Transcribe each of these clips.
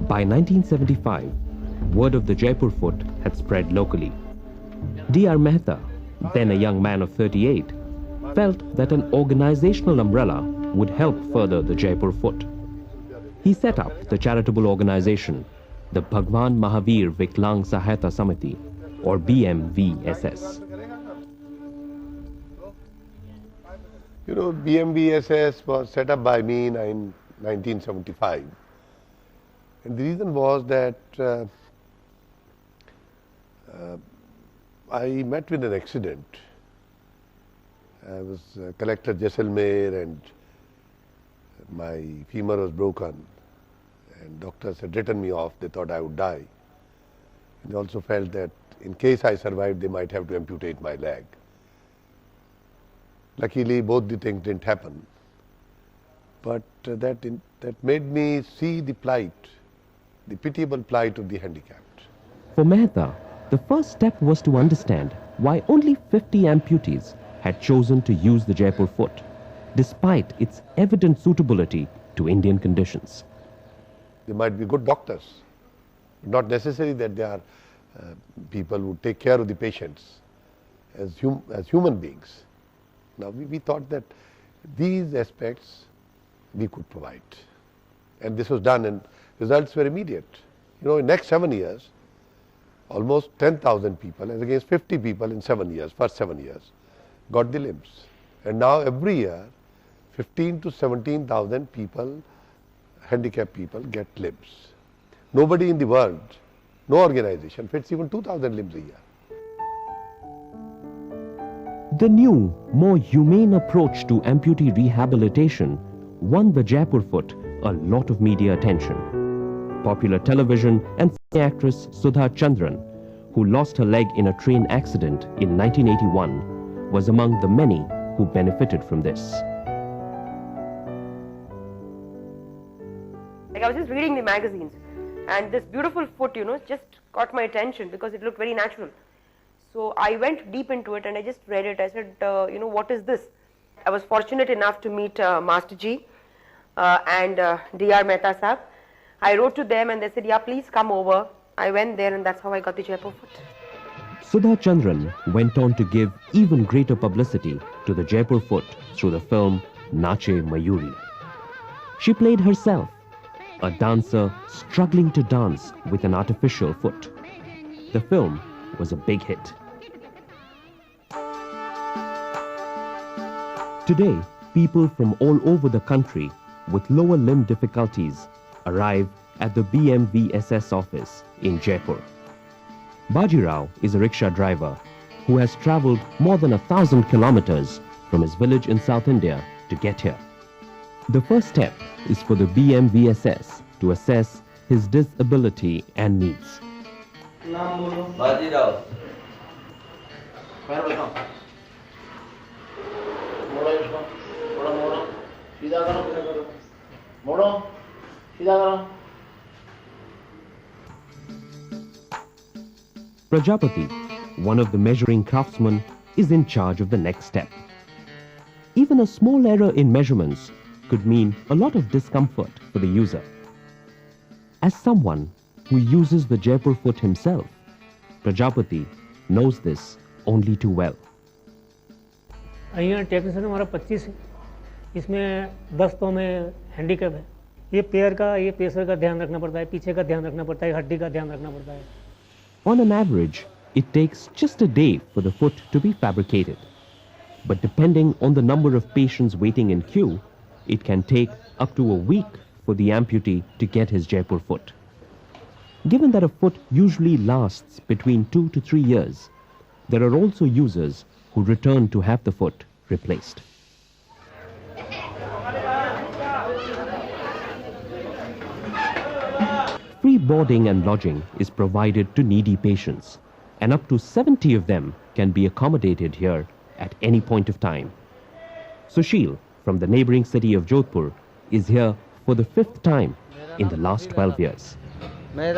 By 1975, word of the Jaipur Foot had spread locally. D.R. Mehta, then a young man of 38, felt that an organizational umbrella would help further the Jaipur Foot. He set up the charitable organization, the Bhagwan Mahavir Viklang Sahayata Samiti, or BMVSS. You know, BMVSS was set up by me in 1975. And the reason was that I met with an accident. I was collector Jaisalmer and my femur was broken. And doctors had written me off. They thought I would die. And they also felt that in case I survived, they might have to amputate my leg. Luckily, both the things didn't happen. But that made me see the plight, the pitiable plight of the handicapped. For Mehta, the first step was to understand why only 50 amputees had chosen to use the Jaipur Foot, despite its evident suitability to Indian conditions. They might be good doctors, not necessary that they are people who take care of the patients as human beings. Now we thought that these aspects we could provide, and this was done, and results were immediate. You know, in the next 7 years, almost 10,000 people, as against 50 people in 7 years, first 7 years, got the limbs. And now every year, 15 to 17,000 people, handicapped people, get limbs. Nobody in the world, no organization fits even 2,000 limbs a year. The new, more humane approach to amputee rehabilitation won the Jaipur Foot a lot of media attention. Popular television and actress Sudha Chandran, who lost her leg in a train accident in 1981, was among the many who benefited from this. Like, I was just reading the magazines, and this beautiful foot, you know, just caught my attention because it looked very natural. So I went deep into it and I just read it. I said, you know, what is this? I was fortunate enough to meet Master Ji and D.R. Mehta Sahab. I wrote to them and they said, yeah, please come over. I went there and that's how I got the Jaipur Foot. Sudha Chandran went on to give even greater publicity to the Jaipur Foot through the film Nache Mayuri. She played herself, a dancer struggling to dance with an artificial foot. The film was a big hit. Today, people from all over the country with lower limb difficulties arrive at the BMVSS office in Jaipur. Bajirao is a rickshaw driver who has travelled more than 1,000 kilometers from his village in South India to get here. The first step is for the BMVSS to assess his disability and needs. Bajirao. Prajapati, one of the measuring craftsmen, is in charge of the next step. Even a small error in measurements could mean a lot of discomfort for the user. As someone who uses the Jaipur Foot himself, Prajapati knows this only too well. यहाँ technician हमारा 25 है, इसमें 10 तो में handicap है। ये पैर का, ये पेसर का ध्यान रखना पड़ता है, पीछे का ध्यान रखना पड़ता है, हड्डी का ध्यान रखना पड़ता है। On an average, it takes just a day for the foot to be fabricated. But depending on the number of patients waiting in queue, it can take up to a week for the amputee to get his Jaipur Foot. Given that a foot usually lasts between 2 to 3 years, there are also users who return to have the foot replaced. Free boarding and lodging is provided to needy patients, and up to 70 of them can be accommodated here at any point of time. Sushil, from the neighboring city of Jodhpur, is here for the 5th time in the last 12 years. मैं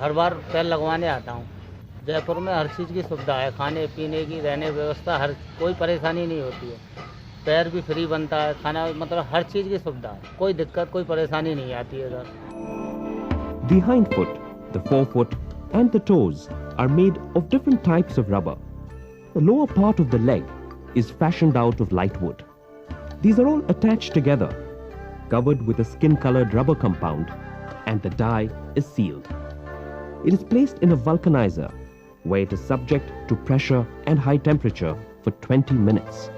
हर बार पैर लगवाने आता हूँ। जयपुर में हर चीज़ की सुविधा है, खाने पीने की, रहने व्यवस्था, हर कोई परेशानी नहीं होती है। पैर भी फ्री बनता है, खाना मतलब हर चीज़ की सुविधा है, कोई दिक्कत कोई परेशानी नहीं आती है इधर। The hindfoot, the forefoot, and the toes are made of different types of rubber. The lower part of the leg is fashioned out of light wood. These are all attached together, covered with a skin-colored rubber compound, and the die is sealed. It is placed in a vulcanizer, where it is subject to pressure and high temperature for 20 minutes.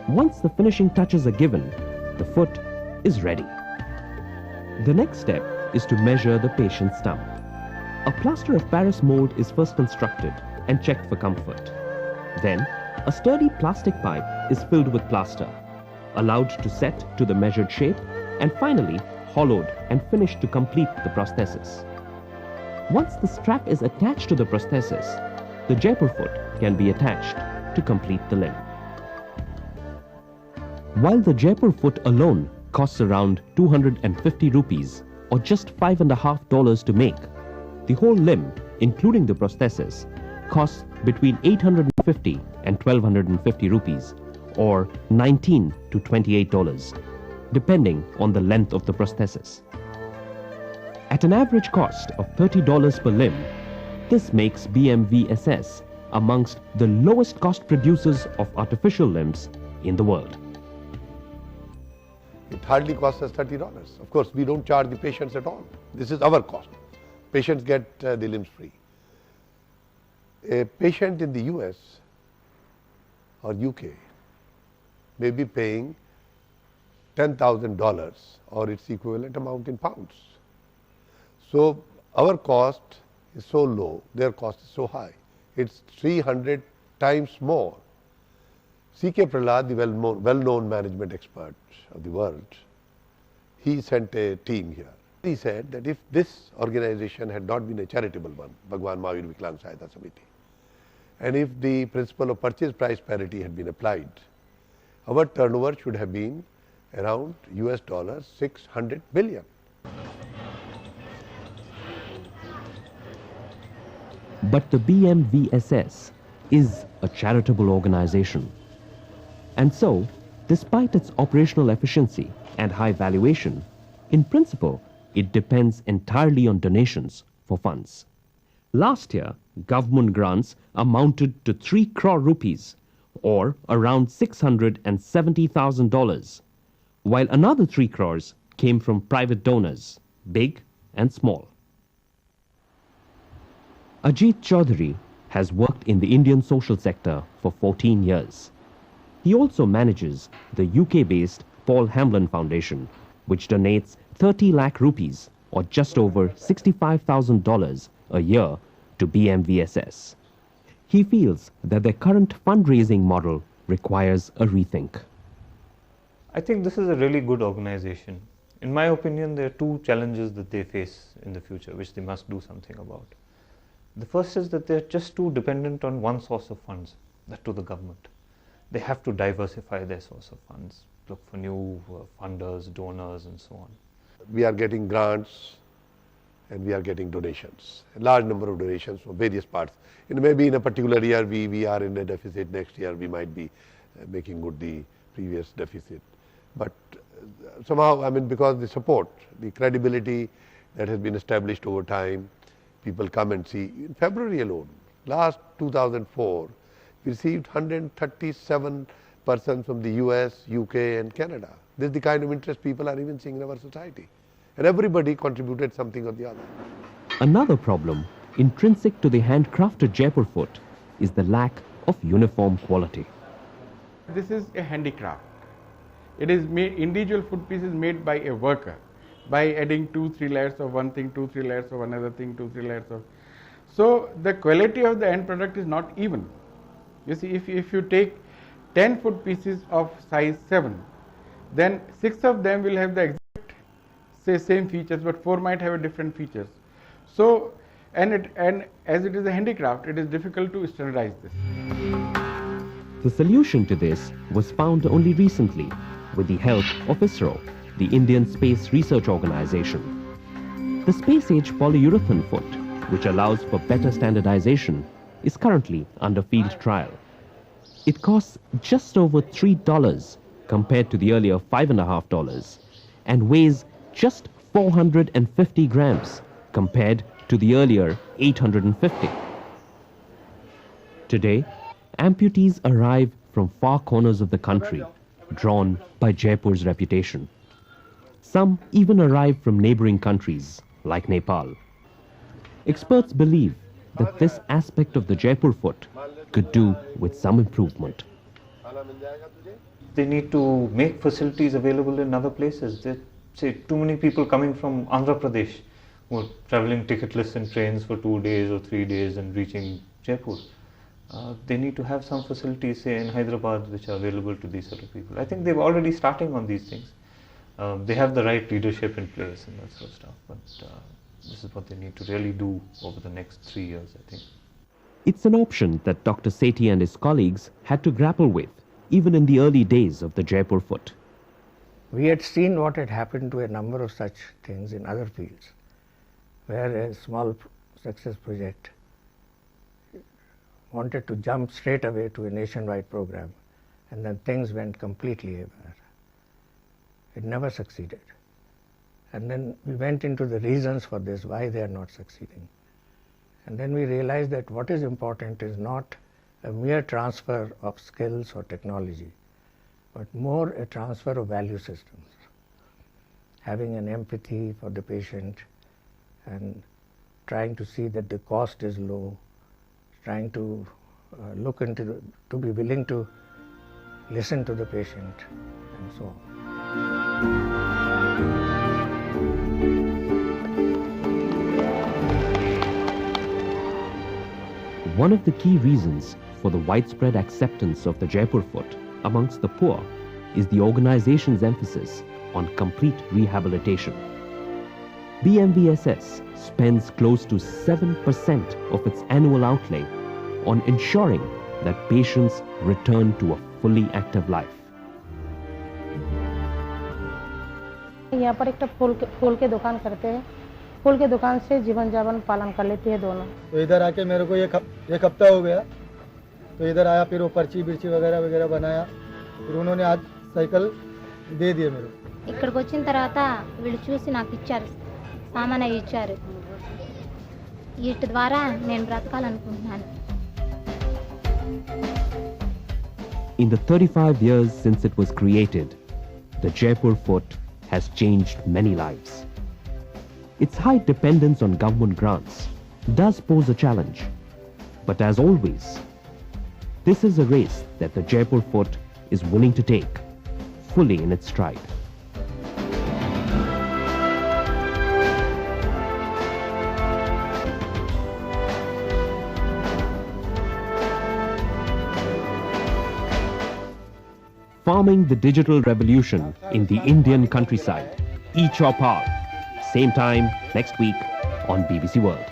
Once the finishing touches are given, the foot is ready. The next step is to measure the patient's stump. A plaster of Paris mold is first constructed and checked for comfort. Then, a sturdy plastic pipe is filled with plaster, allowed to set to the measured shape, and finally hollowed and finished to complete the prosthesis. Once the strap is attached to the prosthesis, the Jaipur foot can be attached to complete the limb. While the Jaipur foot alone costs around 250 rupees or just $5.50 to make, the whole limb, including the prosthesis, costs between 850 and 1250 rupees or $19 to $28, depending on the length of the prosthesis. At an average cost of $30 per limb, this makes BMVSS amongst the lowest cost producers of artificial limbs in the world. It hardly costs us $30. Of course, we don't charge the patients at all. This is our cost. Patients get the limbs free. A patient in the US or UK may be paying $10,000 or its equivalent amount in pounds. So our cost is so low, their cost is so high. It's 300 times more. C.K. Prahlad, the well-known management expert of the world, he sent a team here. He said that if this organization had not been a charitable one, Bhagwan Mahavir Viklang Sahayata Samiti, and if the principle of purchase price parity had been applied, our turnover should have been around $600 billion. But the BMVSS is a charitable organization. And so, despite its operational efficiency and high valuation, in principle, it depends entirely on donations for funds. Last year, government grants amounted to 3 crore rupees, or around $670,000, while another 3 crores came from private donors, big and small. Ajit Chaudhary has worked in the Indian social sector for 14 years. He also manages the UK-based Paul Hamlin Foundation, which donates 30 lakh rupees or just over $65,000 a year to BMVSS. He feels that their current fundraising model requires a rethink. I think this is a really good organization. In my opinion, there are two challenges that they face in the future, which they must do something about. The first is that they're just too dependent on one source of funds, that to the government. They have to diversify their source of funds, look for new funders, donors, and so on. We are getting grants and we are getting donations, a large number of donations from various parts. Maybe in a particular year we are in a deficit, next year we might be making good the previous deficit. But somehow, I mean, because the support, the credibility that has been established over time, people come and see. In February alone, last 2004, we received 137 persons from the US, UK and Canada. This is the kind of interest people are even seeing in our society. And everybody contributed something or the other. Another problem intrinsic to the handcrafted Jaipur foot is the lack of uniform quality. This is a handicraft. It is made, individual foot piece is made by a worker by adding 2-3 layers of one thing, 2-3 layers of another thing, 2-3 layers of. So the quality of the end product is not even. You see, if you take 10 foot pieces of size 7, then 6 of them will have the exact same features, but 4 might have a different features. So, and as it is a handicraft, it is difficult to standardize this. The solution to this was found only recently with the help of ISRO, the Indian Space Research Organization. The space-age polyurethane foot, which allows for better standardization, is currently under field trial. It costs just over $3 compared to the earlier $5.50 and weighs just 450 grams compared to the earlier 850. Today, amputees arrive from far corners of the country, drawn by Jaipur's reputation. Some even arrive from neighboring countries, like Nepal. Experts believe that this aspect of the Jaipur foot could do with some improvement. They need to make facilities available in other places. There say too many people coming from Andhra Pradesh who are traveling ticketless in trains for 2 days or 3 days and reaching Jaipur. They need to have some facilities, say in Hyderabad, which are available to these sort of people. I think they're already starting on these things. They have the right leadership in place and that sort of stuff, but this is what they need to really do over the next 3 years, I think. It's an option that Dr. Sethi and his colleagues had to grapple with, even in the early days of the Jaipur foot. We had seen what had happened to a number of such things in other fields, where a small success project wanted to jump straight away to a nationwide program, and then things went completely haywire. It never succeeded. And then we went into the reasons for this, why they are not succeeding. And then we realized that what is important is not a mere transfer of skills or technology, but more a transfer of value systems. Having an empathy for the patient and trying to see that the cost is low, trying to look into, to be willing to listen to the patient and so on. One of the key reasons for the widespread acceptance of the Jaipur foot amongst the poor is the organization's emphasis on complete rehabilitation. BMVSS spends close to 7% of its annual outlay on ensuring that patients return to a fully active life. यहाँ पर एक फूल के दुकान करते हैं, फूल के दुकान से जीवन जापन पालन कर लेती है दोनों। तो इधर आके मेरे को एक हफ्ता हो गया, तो इधर आया, फिर वो पर्ची बिर्ची वगैरह बनाया, फिर उन्होंने आज साइकिल दे दिए मेरे को। ఇక్కడికి వచ్చిన తర్వాత వీళ్ళు చూసి నాకు ఇచ్చారు, సామాన్ ఇచ్చారు. వీటి ద్వారా నేను బ్రతకాలనుకుంటున్నాను. In the 35 years since it was created, the Jaipur foot has changed many lives. Its high dependence on government grants does pose a challenge. But as always, this is a race that the Jaipur foot is willing to take, fully in its stride. Farming the digital revolution in the Indian countryside. Each our part. Same time next week on BBC World.